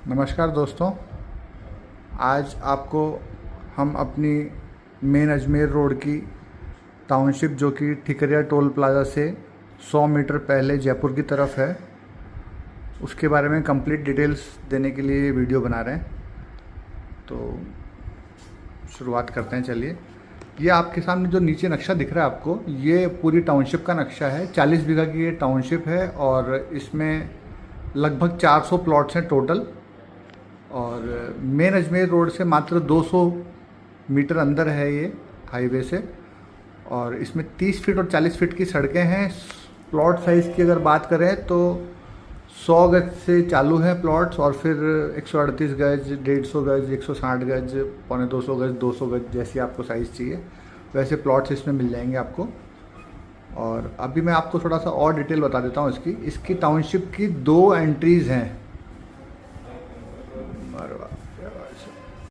नमस्कार दोस्तों। आज आपको हम अपनी मेन अजमेर रोड की टाउनशिप जो कि ठिकरिया टोल प्लाज़ा से 100 मीटर पहले जयपुर की तरफ है, उसके बारे में कंप्लीट डिटेल्स देने के लिए ये वीडियो बना रहे हैं। तो शुरुआत करते हैं। चलिए, ये आपके सामने जो नीचे नक्शा दिख रहा है आपको, ये पूरी टाउनशिप का नक्शा है। 40 बीघा की ये टाउनशिप है और इसमें लगभग 400 प्लॉट्स हैं टोटल। और मेन अजमेर रोड से मात्र 200 मीटर अंदर है ये हाईवे से। और इसमें 30 फीट और 40 फीट की सड़कें हैं। प्लॉट साइज़ की अगर बात करें तो 100 गज से चालू हैं प्लॉट्स, और फिर 138 गज, 150 गज, 160 गज, पौने 200 गज, 200 गज, जैसी आपको साइज़ चाहिए वैसे प्लॉट्स इसमें मिल जाएंगे आपको। और अभी मैं आपको थोड़ा सा और डिटेल बता देता हूँ इसकी टाउनशिप की 2 एंट्रीज़ हैं।